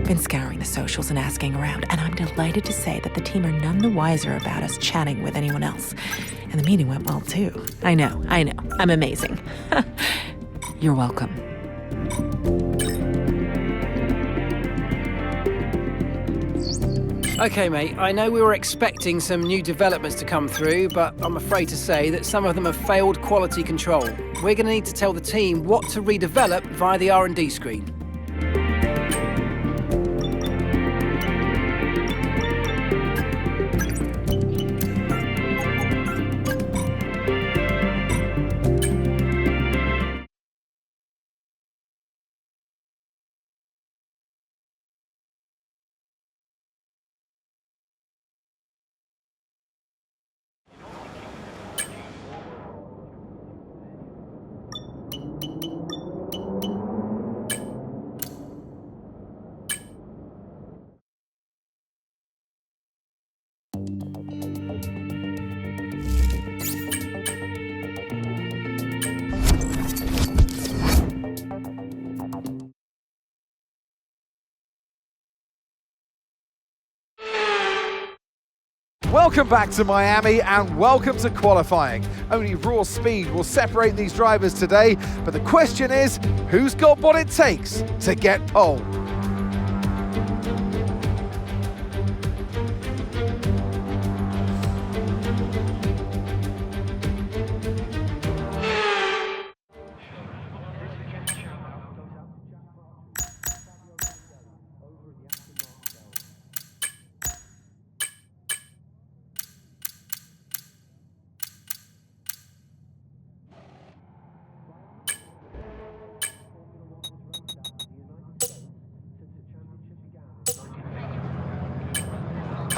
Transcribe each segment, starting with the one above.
been scouring the socials and asking around, and I'm delighted to say that the team are none the wiser about us chatting with anyone else. And the meeting went well, too. I know. I'm amazing. You're welcome. Okay, mate, I know we were expecting some new developments to come through, but I'm afraid to say that some of them have failed quality control. We're going to need to tell the team what to redevelop via the R&D screen. Welcome back to Miami and welcome to qualifying. Only raw speed will separate these drivers today, but the question is, who's got what it takes to get pole?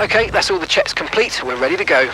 Okay, that's all the checks complete. We're ready to go.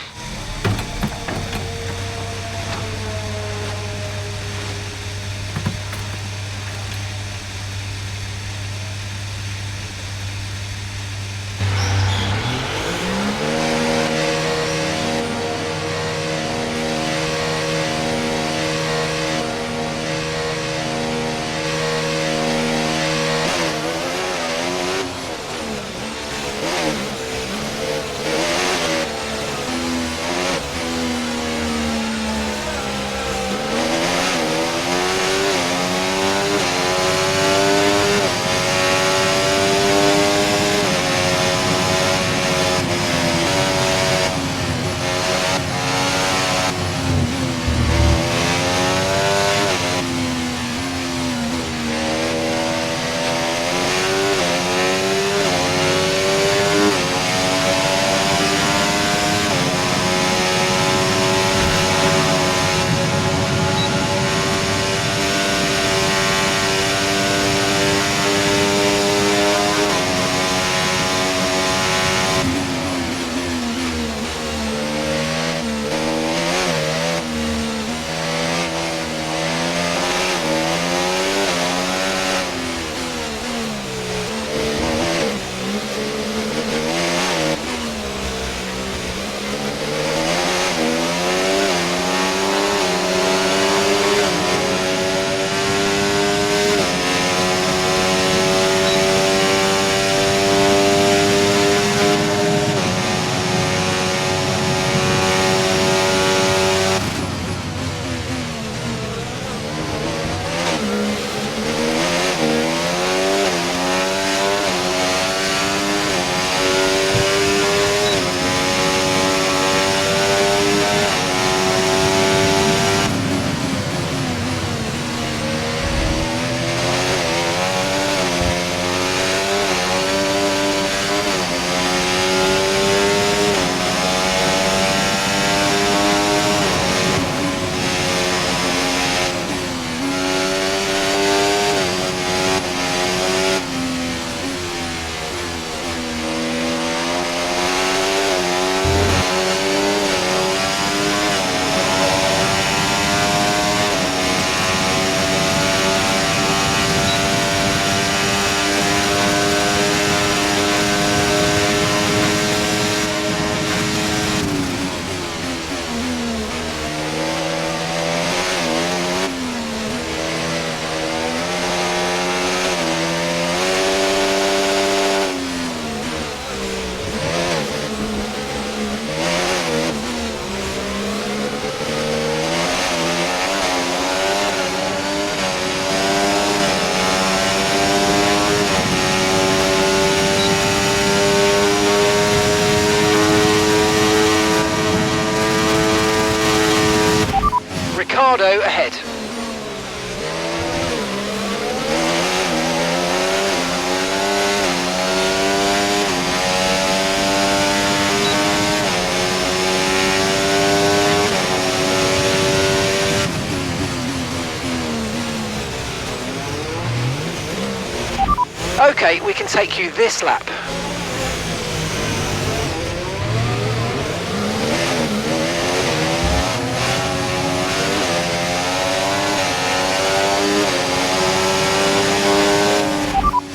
Okay, we can take you this lap.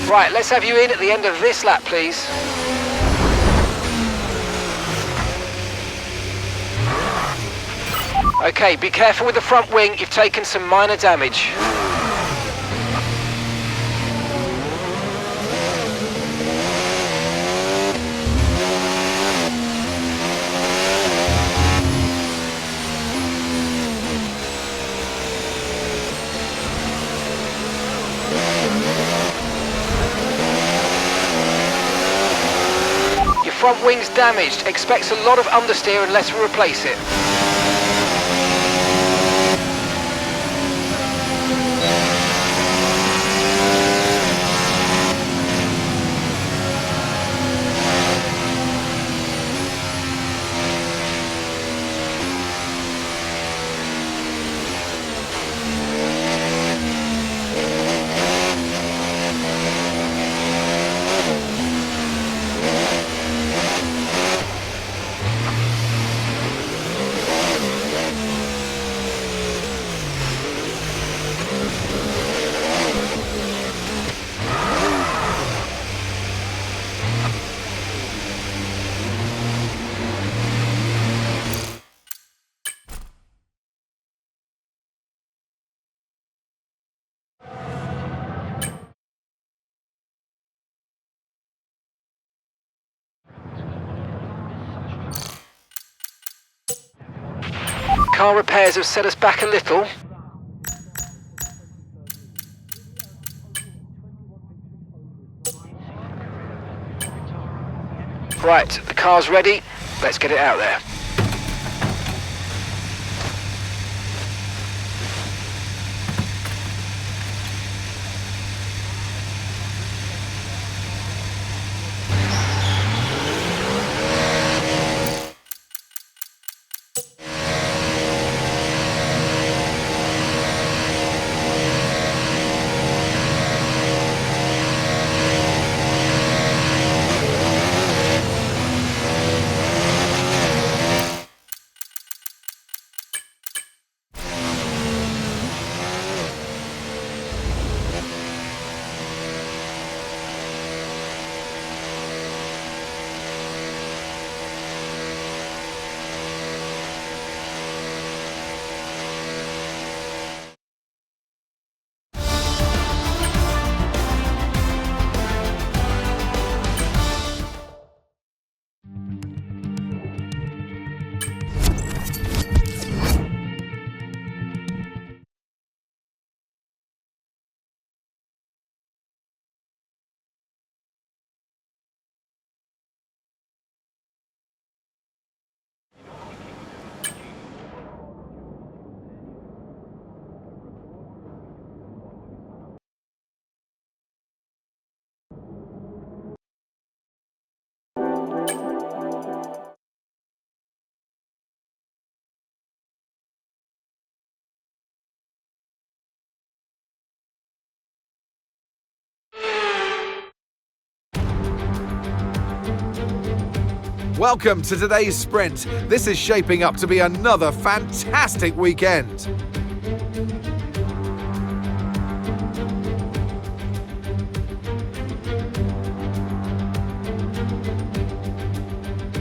Right, let's have you in at the end of this lap, please. Okay, be careful with the front wing, you've taken some minor damage. Your front wing's damaged, expects a lot of understeer unless we replace it. Car repairs have set us back a little. Right, the car's ready. Let's get it out there. Welcome to today's sprint. This is shaping up to be another fantastic weekend.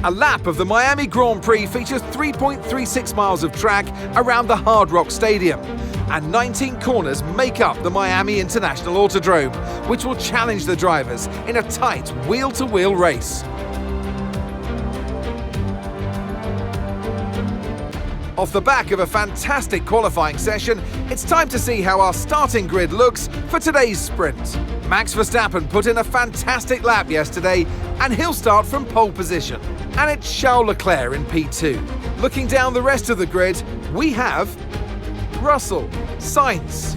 A lap of the Miami Grand Prix features 3.36 miles of track around the Hard Rock Stadium, and 19 corners make up the Miami International Autodrome, which will challenge the drivers in a tight wheel-to-wheel race. Off the back of a fantastic qualifying session, it's time to see how our starting grid looks for today's sprint. Max Verstappen put in a fantastic lap yesterday, and he'll start from pole position. And it's Charles Leclerc in P2. Looking down the rest of the grid, we have Russell, Sainz,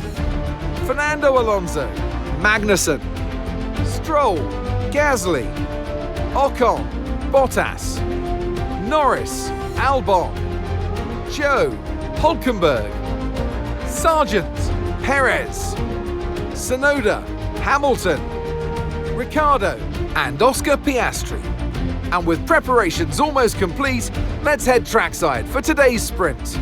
Fernando Alonso, Magnussen, Stroll, Gasly, Ocon, Bottas, Norris, Albon, Joe, Hulkenberg, Sargent, Perez, Tsunoda, Hamilton, Ricciardo and Oscar Piastri. And with preparations almost complete, let's head trackside for today's sprint.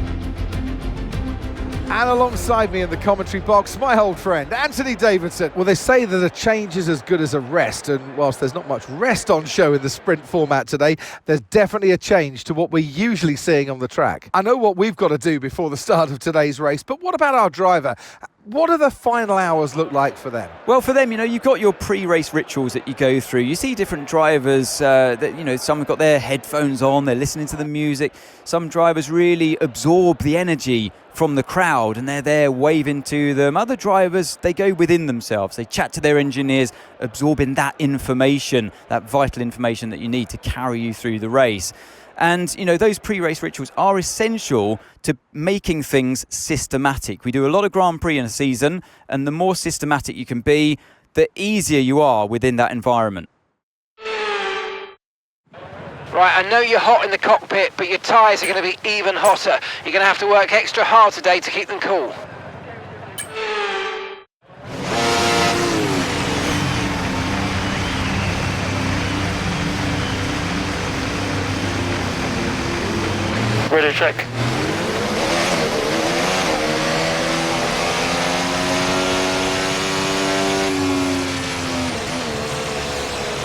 And alongside me in the commentary box, my old friend, Anthony Davidson. Well, they say that a change is as good as a rest, and whilst there's not much rest on show in the sprint format today, there's definitely a change to what we're usually seeing on the track. I know what we've got to do before the start of today's race, but what about our driver? What do the final hours look like for them? Well, for them, you've got your pre-race rituals that you go through. You see different drivers that, some have got their headphones on, they're listening to the music. Some drivers really absorb the energy from the crowd and they're there waving to them. Other drivers, they go within themselves. They chat to their engineers, absorbing that information, that vital information that you need to carry you through the race. And, those pre-race rituals are essential to making things systematic. We do a lot of Grand Prix in a season, and the more systematic you can be, the easier you are within that environment. Right, I know you're hot in the cockpit, but your tyres are going to be even hotter. You're going to have to work extra hard today to keep them cool. Ready to check.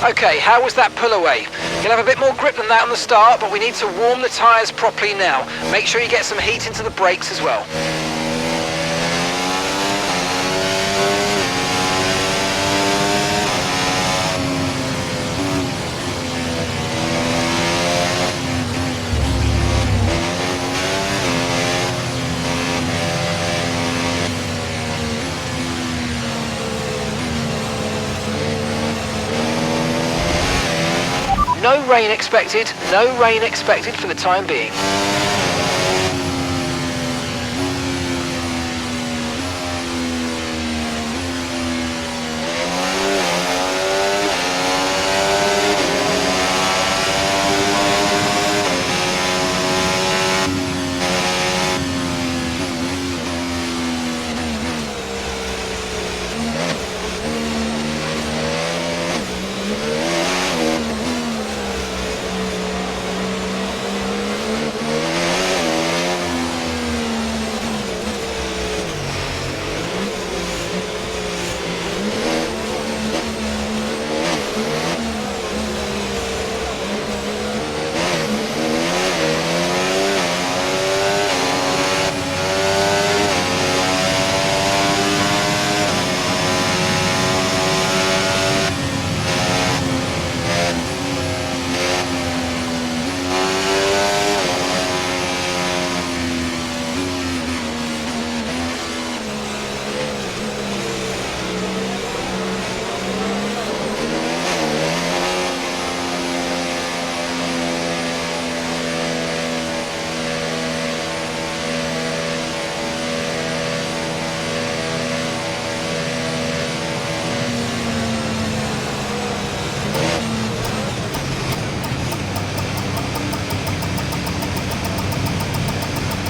Okay, how was that pull away? You'll have a bit more grip than that on the start, but we need to warm the tyres properly now. Make sure you get some heat into the brakes as well. No rain expected for the time being.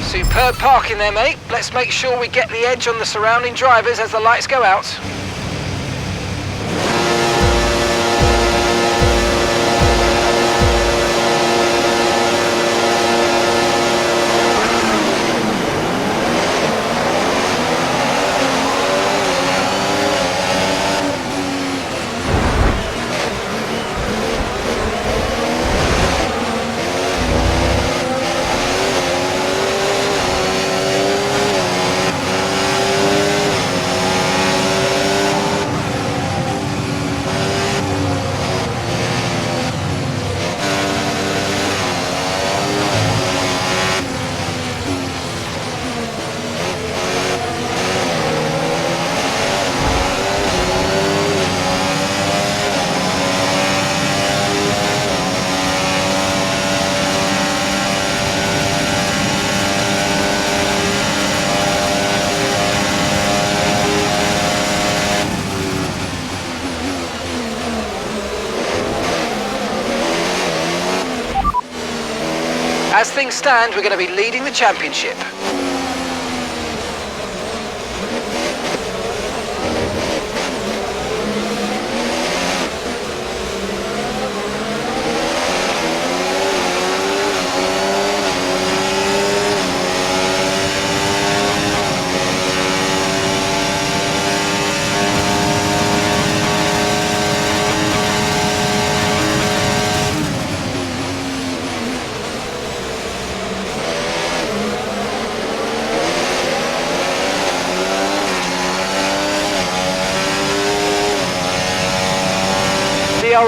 Superb parking there, mate. Let's make sure we get the edge on the surrounding drivers as the lights go out. As things stand, we're going to be leading the championship.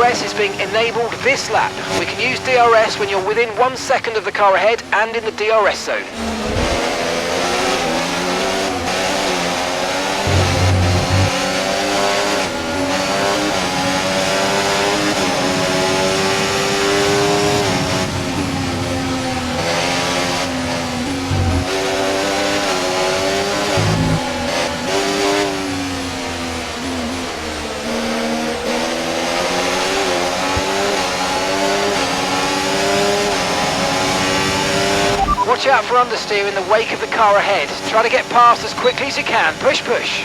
DRS is being enabled this lap. We can use DRS when you're within 1 second of the car ahead and in the DRS zone. Watch out for understeer in the wake of the car ahead. Try to get past as quickly as you can. Push, push.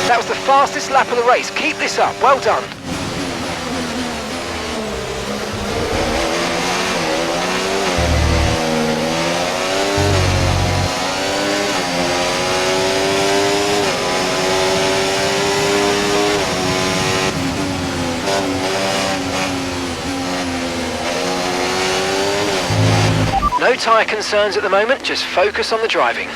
That was the fastest lap of the race. Keep this up. Well done. No tyre concerns at the moment, just focus on the driving.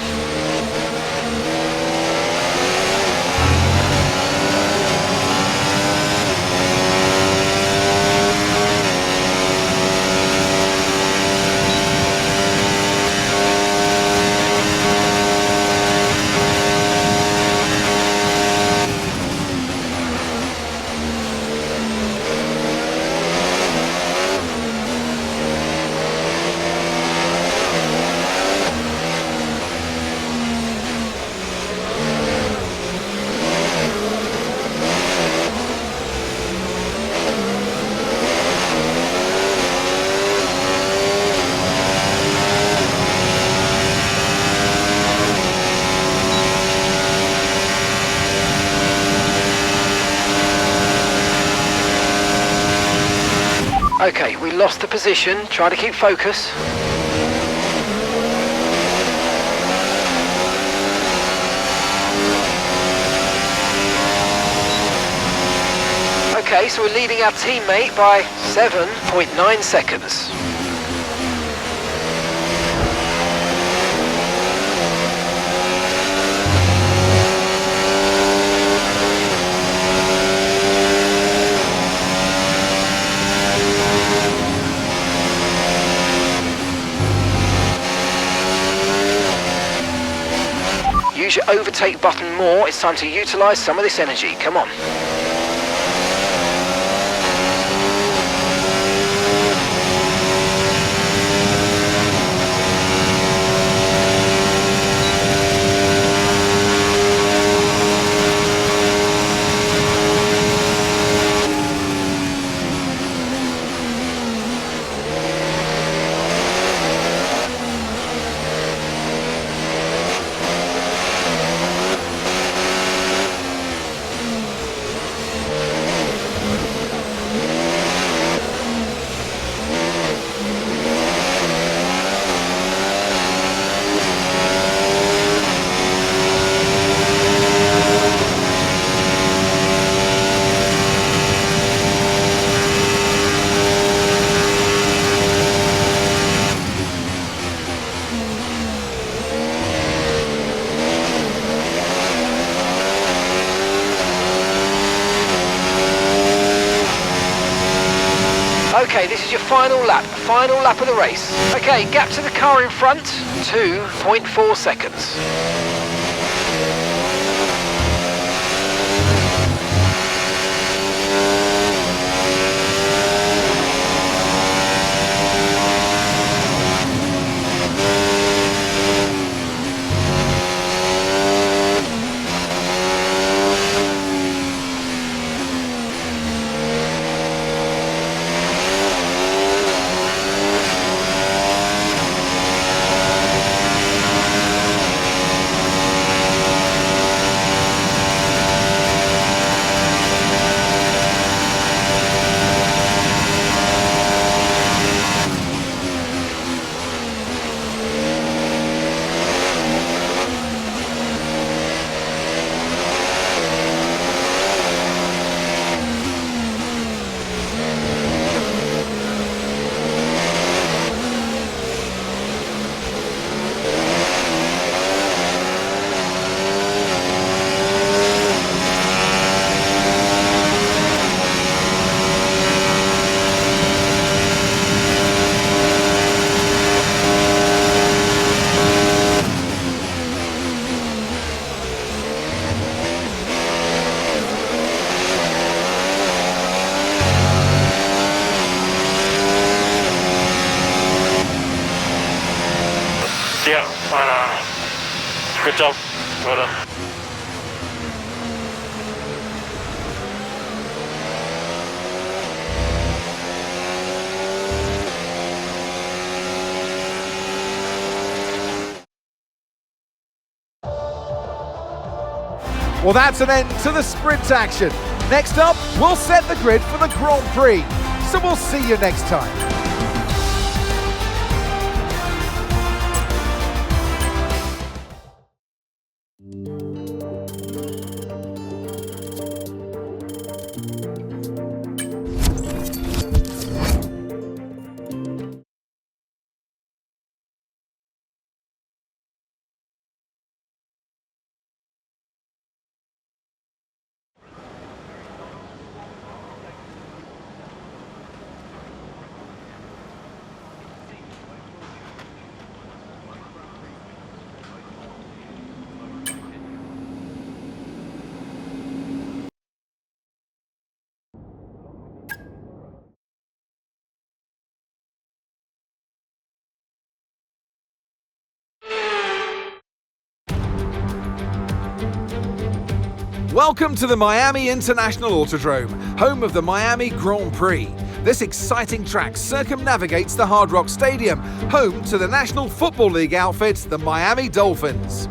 Okay, we lost the position. Try to keep focus. Okay, so we're leading our teammate by 7.9 seconds. Use your overtake button more. It's time to utilise some of this energy. Come on. Okay, this is your final lap of the race. Okay, gap to the car in front, 2.4 seconds. Well done. Well, that's an end to the sprint action. Next up, we'll set the grid for the Grand Prix. So we'll see you next time. Welcome to the Miami International Autodrome, home of the Miami Grand Prix. This exciting track circumnavigates the Hard Rock Stadium, home to the National Football League outfit, the Miami Dolphins.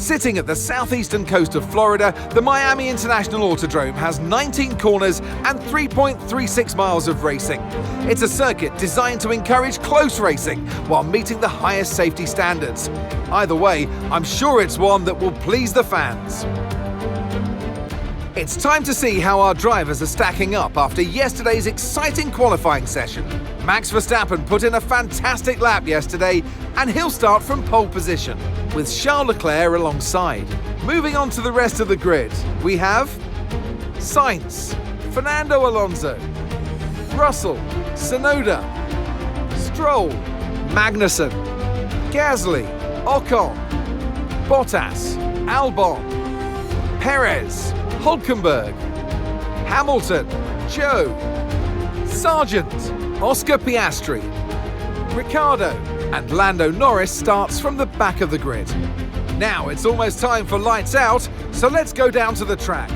Sitting at the southeastern coast of Florida, the Miami International Autodrome has 19 corners and 3.36 miles of racing. It's a circuit designed to encourage close racing while meeting the highest safety standards. Either way, I'm sure it's one that will please the fans. It's time to see how our drivers are stacking up after yesterday's exciting qualifying session. Max Verstappen put in a fantastic lap yesterday, and he'll start from pole position, with Charles Leclerc alongside. Moving on to the rest of the grid, we have Sainz, Fernando Alonso, Russell, Tsunoda, Stroll, Magnussen, Gasly, Ocon, Bottas, Albon, Perez, Hülkenberg, Hamilton, Joe, Sargent, Oscar Piastri, Ricciardo, and Lando Norris starts from the back of the grid. Now it's almost time for lights out, so let's go down to the track.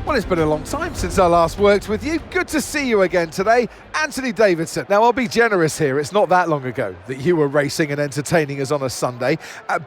Well, it's been a long time since I last worked with you. Good to see you again today, Anthony Davidson. Now, I'll be generous here. It's not that long ago that you were racing and entertaining us on a Sunday.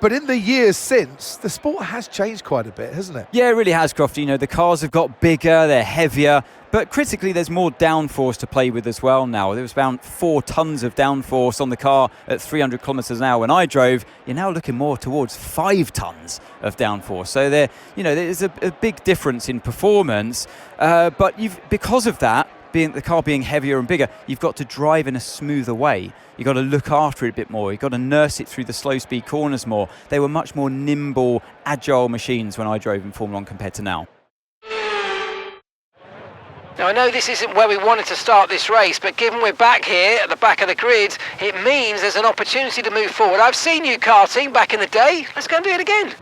But in the years since, the sport has changed quite a bit, hasn't it? Yeah, it really has, Crofty. You know, the cars have got bigger, they're heavier, but critically there's more downforce to play with as well now. There was about 4 tons of downforce on the car at 300 kilometres an hour when I drove. You're now looking more towards 5 tons of downforce. So there's a big difference in performance, but because of that, the car being heavier and bigger, you've got to drive in a smoother way. You've got to look after it a bit more. You've got to nurse it through the slow speed corners more. They were much more nimble, agile machines when I drove in Formula 1 compared to now. Now, I know this isn't where we wanted to start this race, but given we're back here at the back of the grid, it means there's an opportunity to move forward. I've seen you karting back in the day. Let's go and do it again.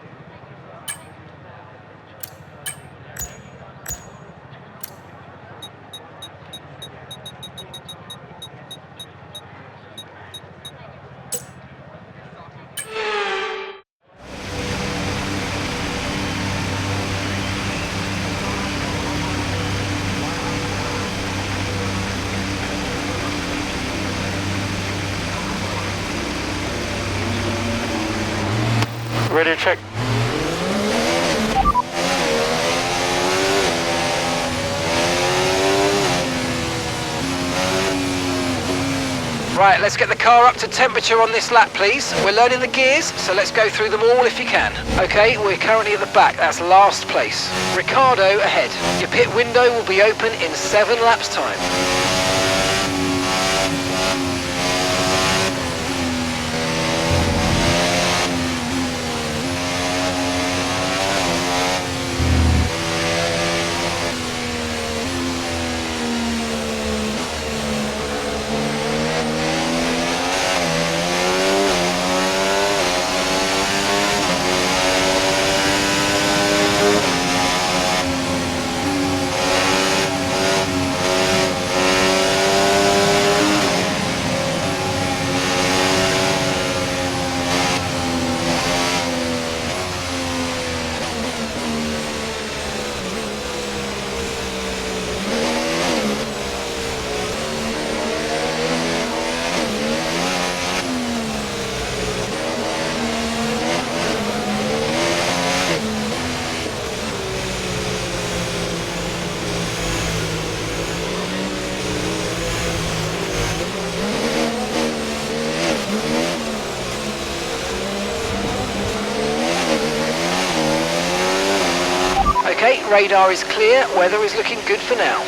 Radio check. Right, let's get the car up to temperature on this lap, please. We're learning the gears, so let's go through them all if you can. Okay, we're currently at the back. That's last place. Ricciardo ahead. Your pit window will be open in 7 laps' time. radar is clear, weather is looking good for now.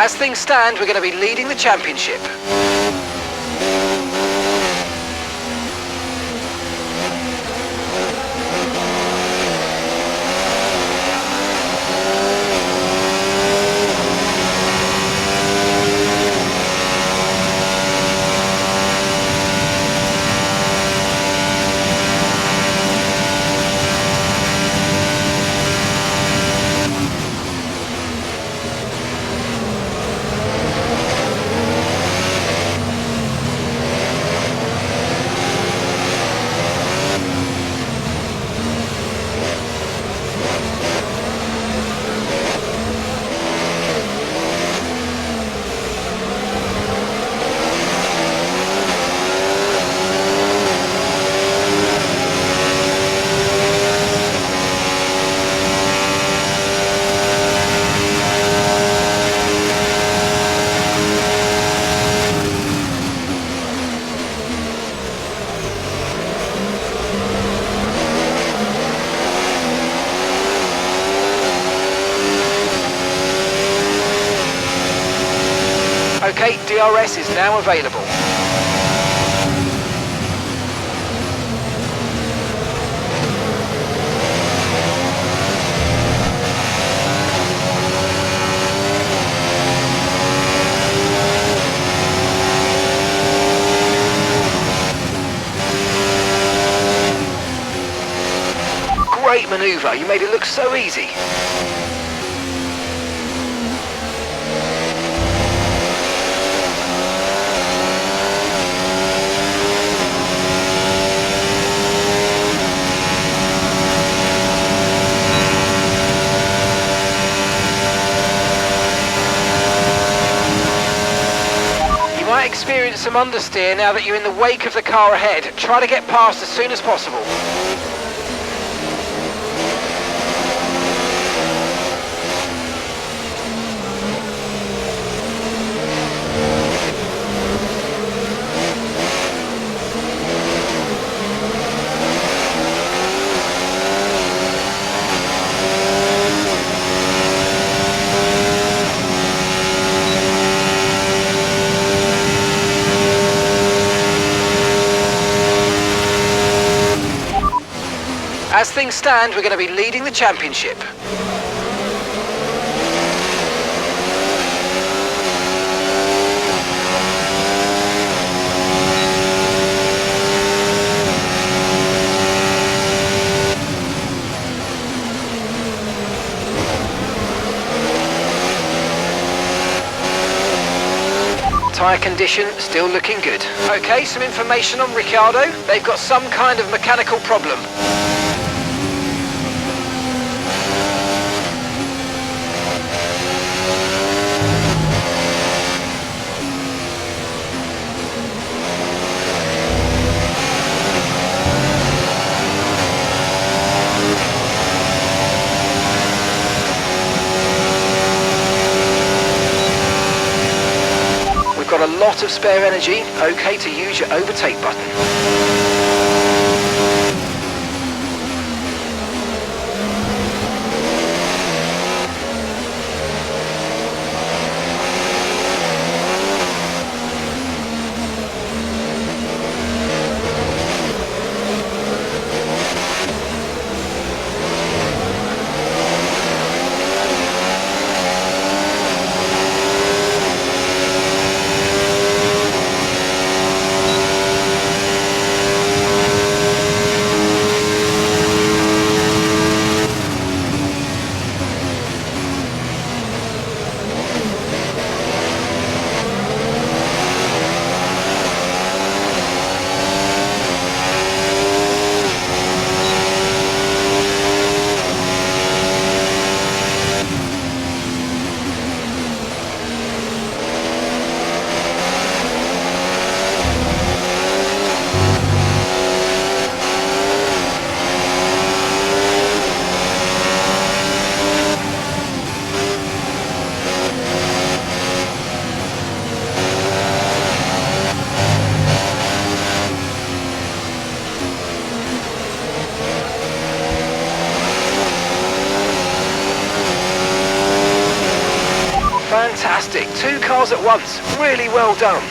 As things stand, we're going to be leading the championship. Okay, DRS is now available. Great manoeuvre, you made it look so easy. Experience some understeer now that you're in the wake of the car ahead. Try to get past as soon as possible. As things stand, we're going to be leading the championship. Tyre condition still looking good. Okay, some information on Ricciardo. They've got some kind of mechanical problem. Got a lot of spare energy, okay to use your overtake button. Fantastic. 2 cars at once. Really well done.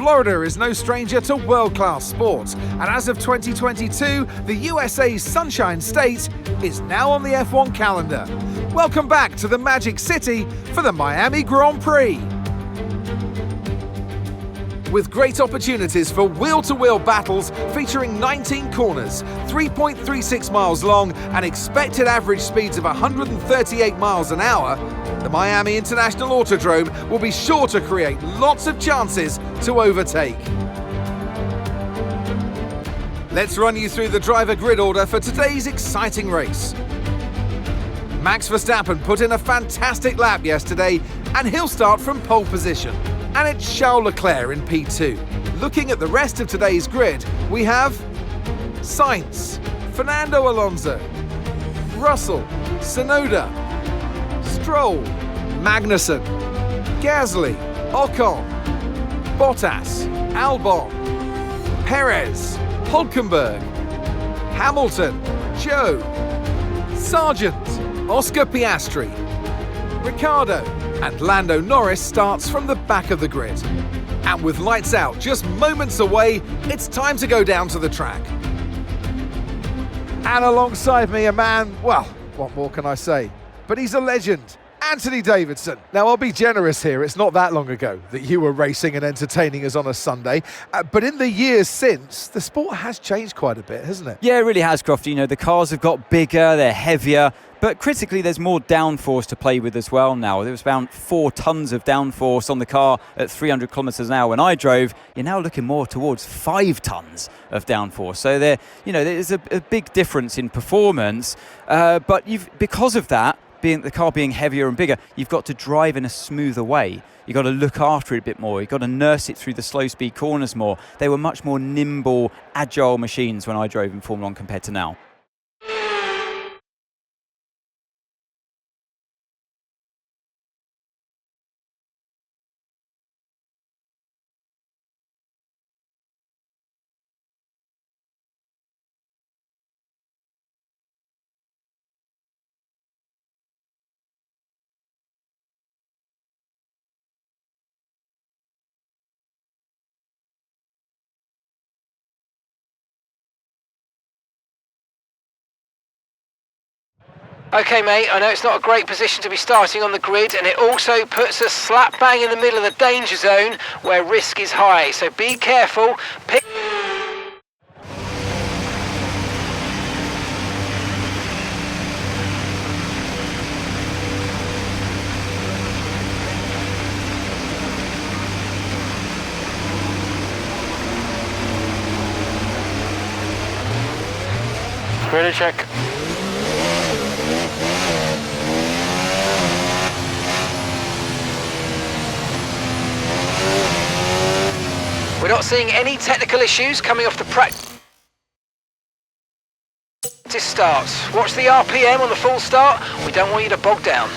Florida is no stranger to world-class sport, and as of 2022, the USA's Sunshine State is now on the F1 calendar. Welcome back to the Magic City for the Miami Grand Prix. With great opportunities for wheel-to-wheel battles featuring 19 corners, 3.36 miles long and expected average speeds of 138 miles an hour, the Miami International Autodrome will be sure to create lots of chances to overtake. Let's run you through the driver grid order for today's exciting race. Max Verstappen put in a fantastic lap yesterday and he'll start from pole position. And it's Charles Leclerc in P2. Looking at the rest of today's grid, we have Sainz, Fernando Alonso, Russell, Tsunoda, Stroll, Magnussen, Gasly, Ocon, Bottas, Albon, Perez, Hülkenberg, Hamilton, Joe, Sargent, Oscar Piastri, Ricciardo, and Lando Norris starts from the back of the grid. And with lights out just moments away, it's time to go down to the track. And alongside me, a man, well, what more can I say? But he's a legend, Anthony Davidson. Now, I'll be generous here. It's not that long ago that you were racing and entertaining us on a Sunday. But in the years since, the sport has changed quite a bit, hasn't it? Yeah, it really has, Crofty. You know, the cars have got bigger, they're heavier, but critically there's more downforce to play with as well now. There was about 4 tons of downforce on the car at 300 kilometres an hour when I drove. You're now looking more towards 5 tons of downforce. So there's a big difference in performance. But because of that, the car being heavier and bigger, you've got to drive in a smoother way. You've got to look after it a bit more. You've got to nurse it through the slow speed corners more. They were much more nimble, agile machines when I drove in Formula 1 compared to now. Okay, mate, I know it's not a great position to be starting on the grid, and it also puts us slap bang in the middle of the danger zone where risk is high, so be careful. Ready, check. We're not seeing any technical issues coming off the practice start. Watch the RPM on the full start. We don't want you to bog down.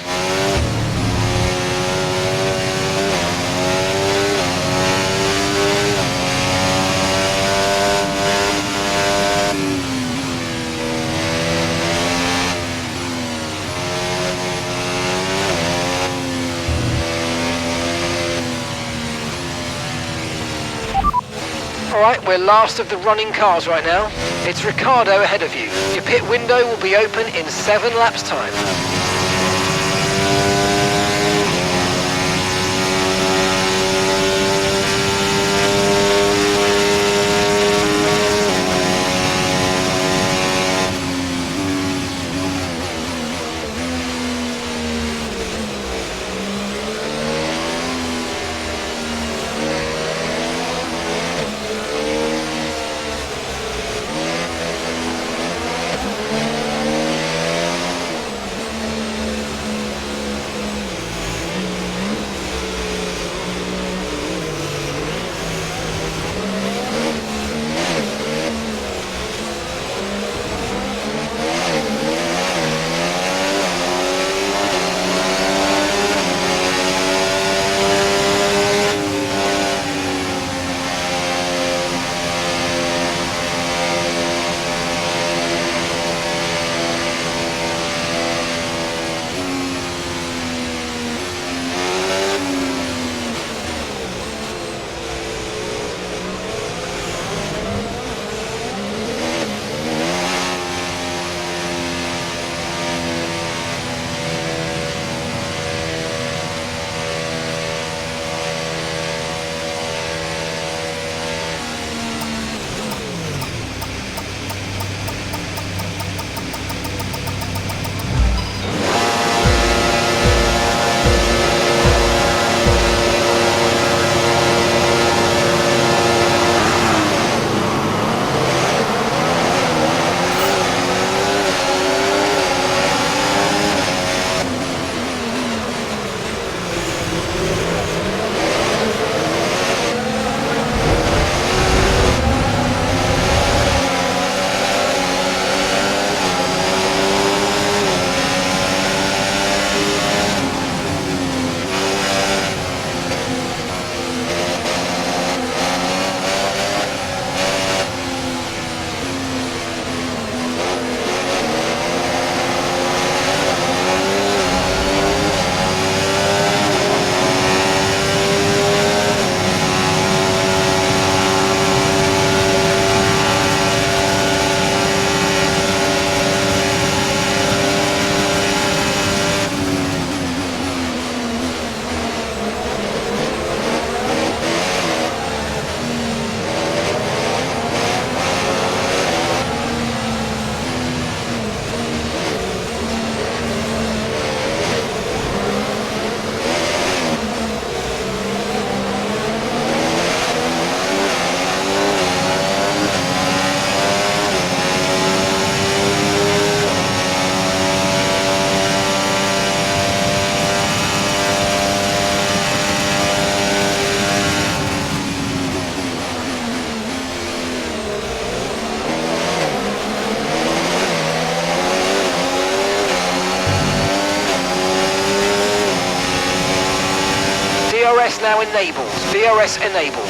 Alright, we're last of the running cars right now. It's Ricciardo ahead of you. Your pit window will be open in 7 laps time. DRS now enabled. DRS enabled.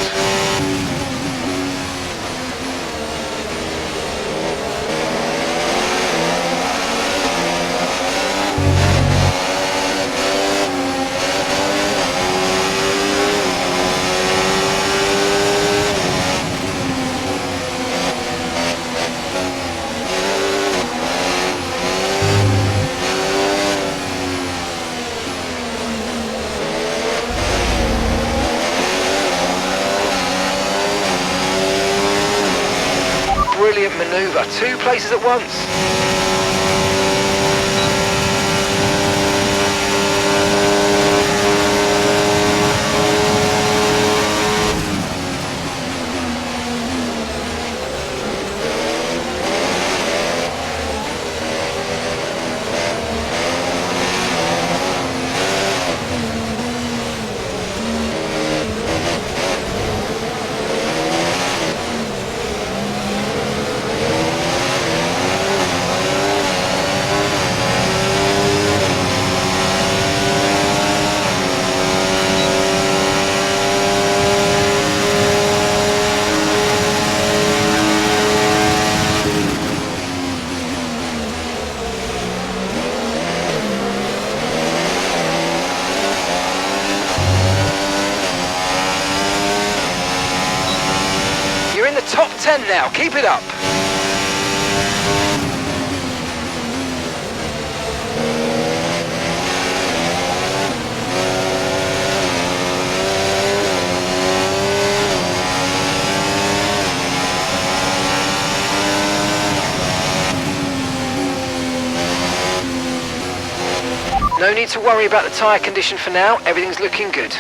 Brilliant manoeuvre, 2 places at once. Top 10 now, keep it up. No need to worry about the tyre condition for now, everything's looking good.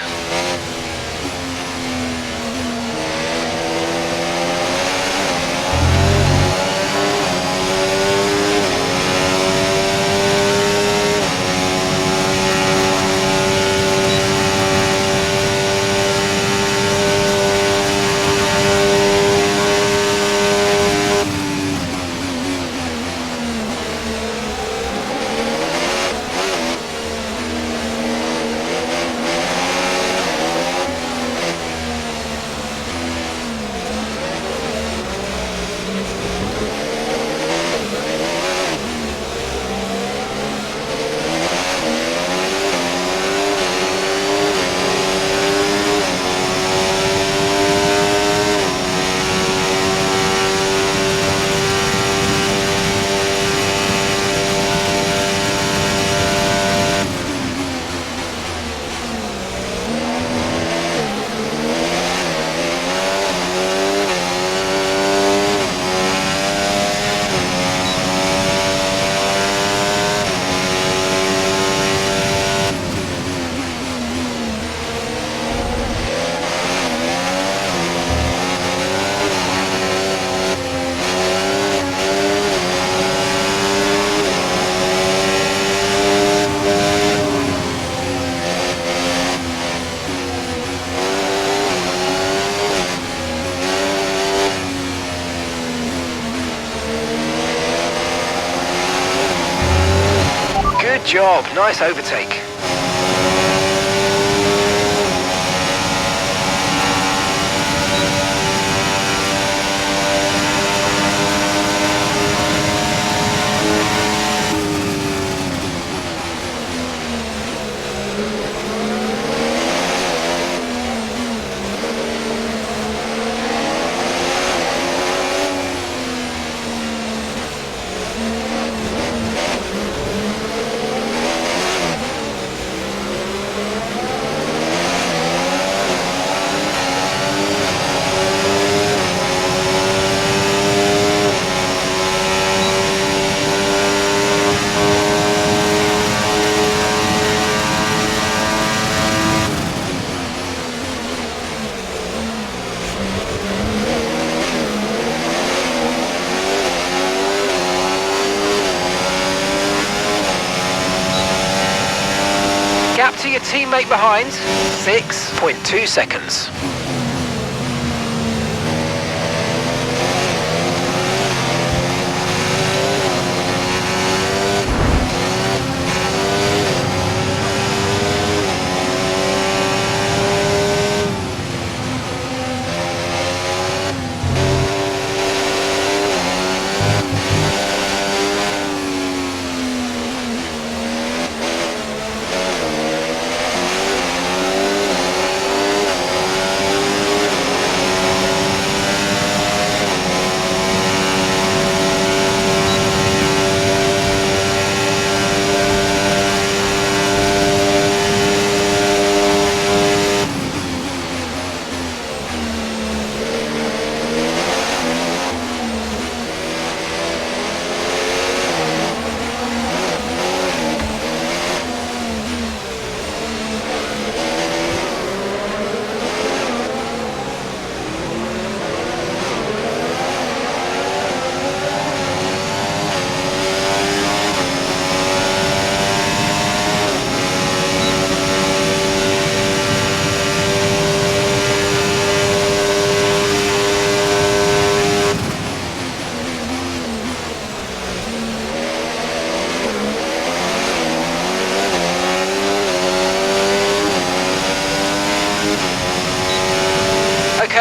Good job, nice overtake. Gap to your teammate behind, 6.2 seconds.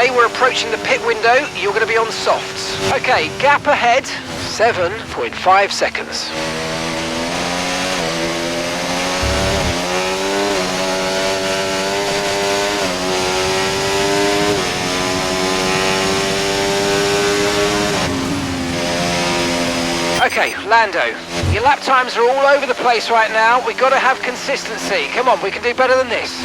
Okay, we're approaching the pit window. You're going to be on softs. Okay, gap ahead, 7.5 seconds. Okay, Lando, your lap times are all over the place right now. We've got to have consistency. Come on, we can do better than this.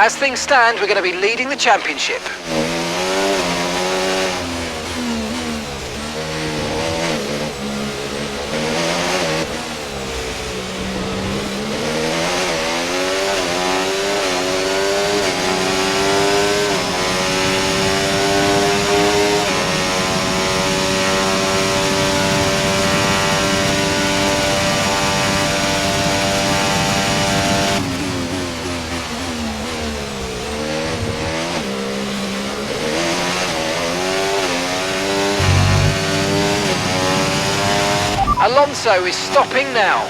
As things stand, we're going to be leading the championship. Alonso is stopping now.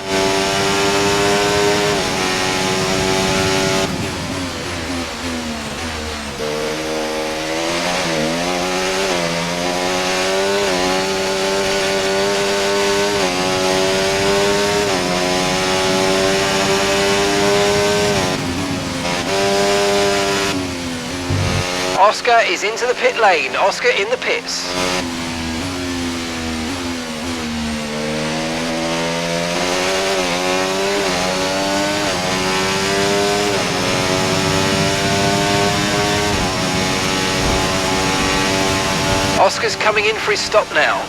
Oscar is into the pit lane. Oscar in the pits. Oscar's coming in for his stop now.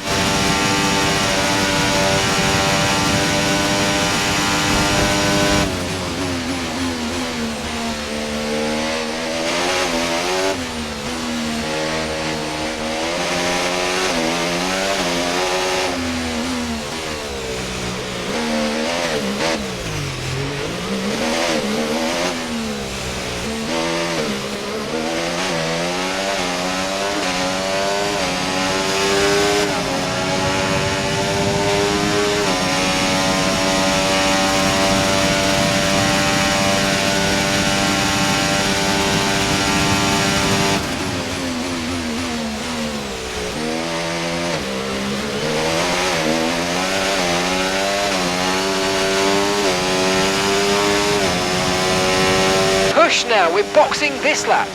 Now we're boxing this lap.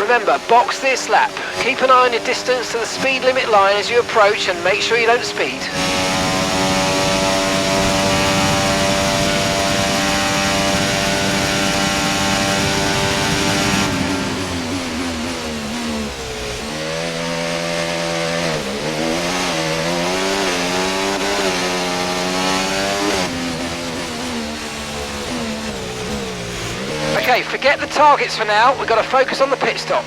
Remember, box this lap. Keep an eye on your distance to the speed limit line as you approach and make sure you don't speed. Okay, forget the targets for now. We've got to focus on the pit stop.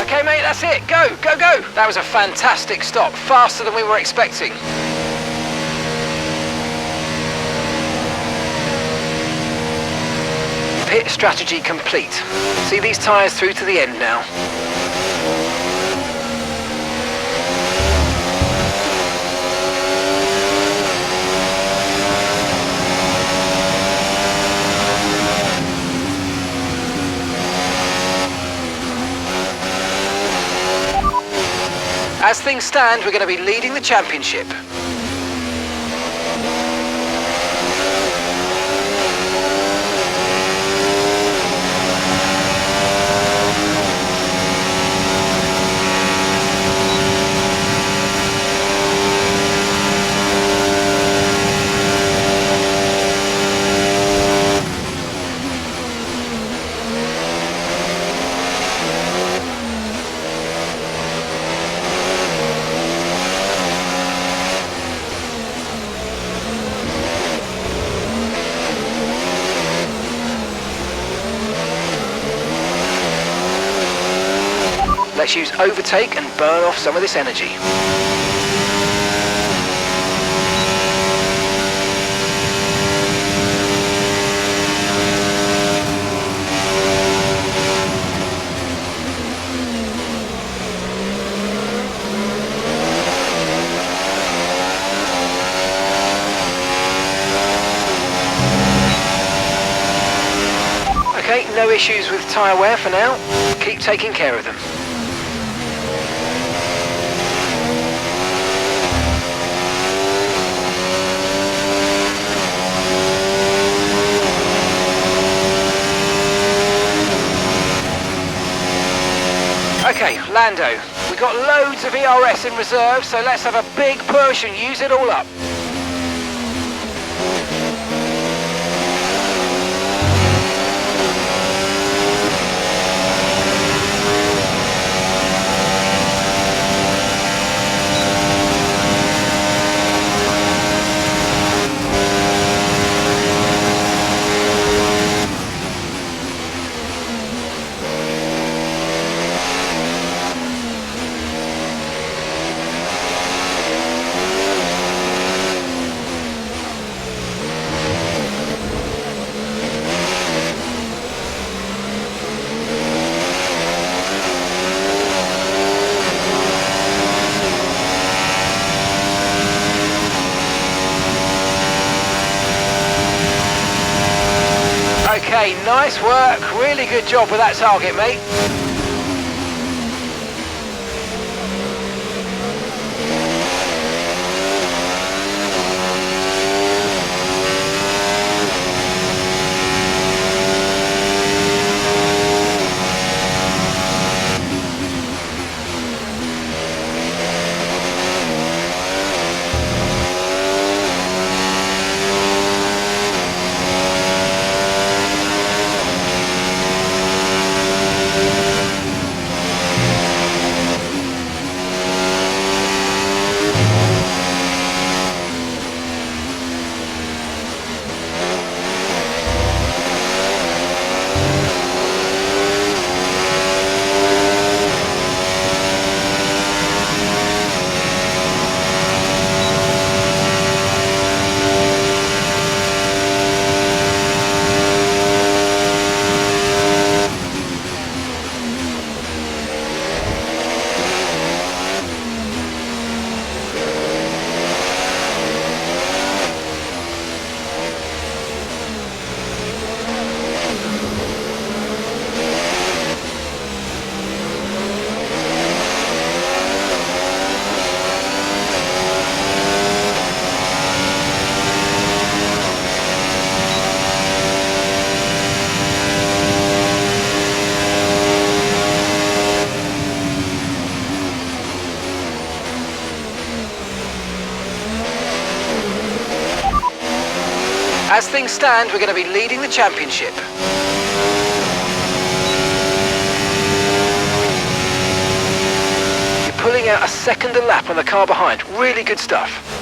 Okay, mate, that's it. Go, go, go. That was a fantastic stop. Faster than we were expecting. pit strategy complete. See these tyres through to the end now. As things stand, we're going to be leading the championship. Let's use overtake and burn off some of this energy. Okay, no issues with tyre wear for now. Keep taking care of them. Okay, Lando, we've got loads of ERS in reserve, so let's have a big push and use it all up. Okay, nice work. Really good job with that target, mate. As things stand, we're going to be leading the championship. You're pulling out a second a lap on the car behind. Really good stuff.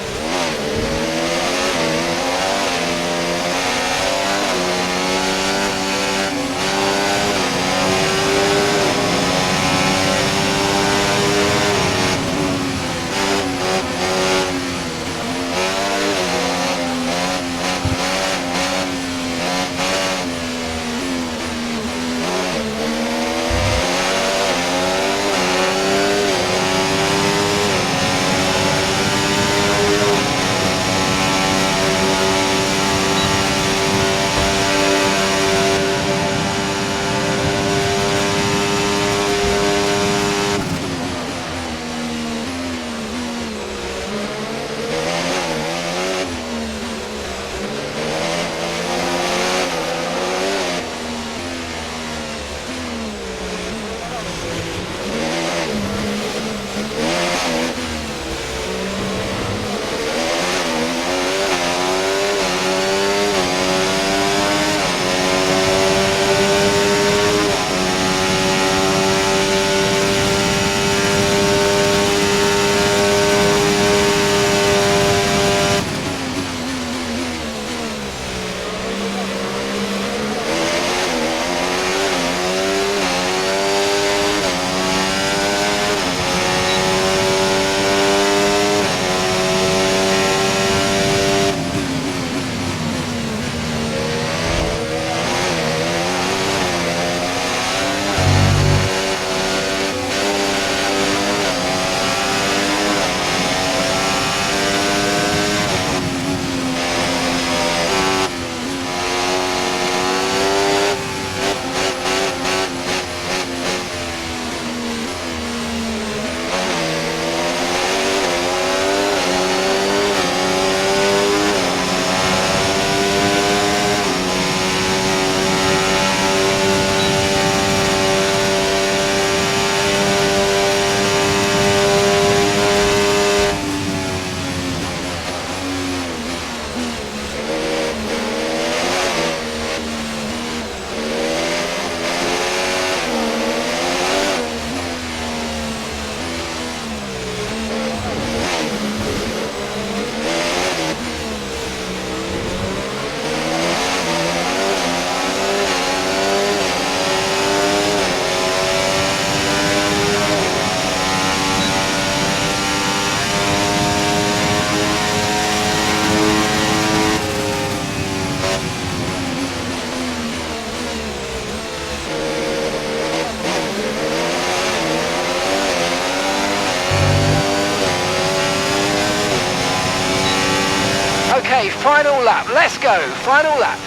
Okay, final lap. Let's go. Final lap.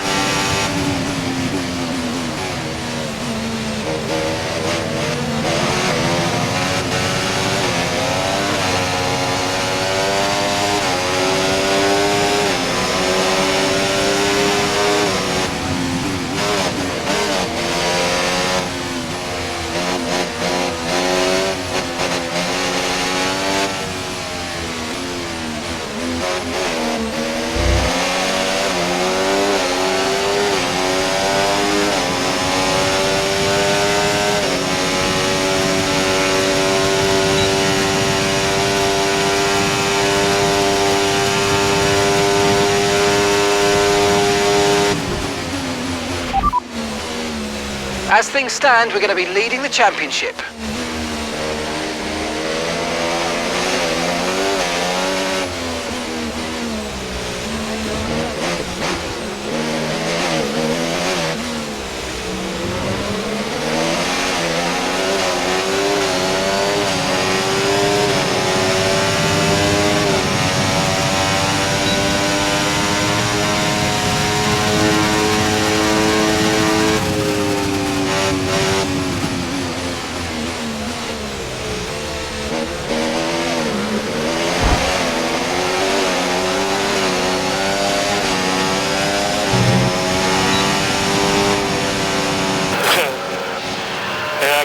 As things stand, we're going to be leading the championship.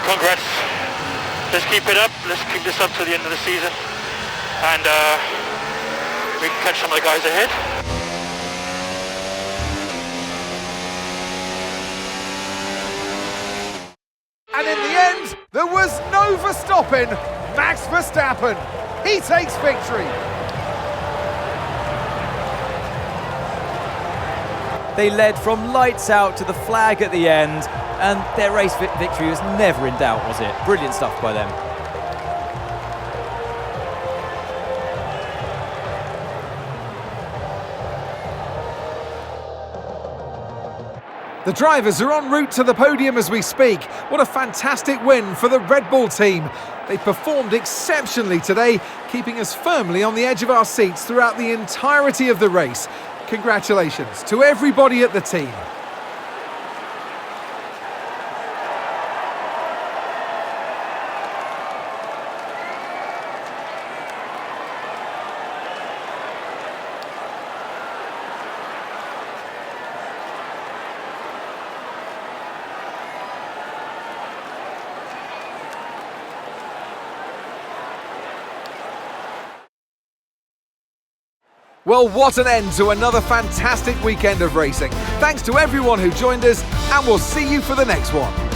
Congrats. Let's keep it up. Let's keep this up to the end of the season, and we can catch some of the guys ahead. And in the end, there was no Verstappen. Max Verstappen, he takes victory. They led from lights out to the flag at the end, and their race victory was never in doubt, was it? Brilliant stuff by them. The drivers are en route to the podium as we speak. What a fantastic win for the Red Bull team. They performed exceptionally today, keeping us firmly on the edge of our seats throughout the entirety of the race. Congratulations to everybody at the team. Well, what an end to another fantastic weekend of racing. Thanks to everyone who joined us, and we'll see you for the next one.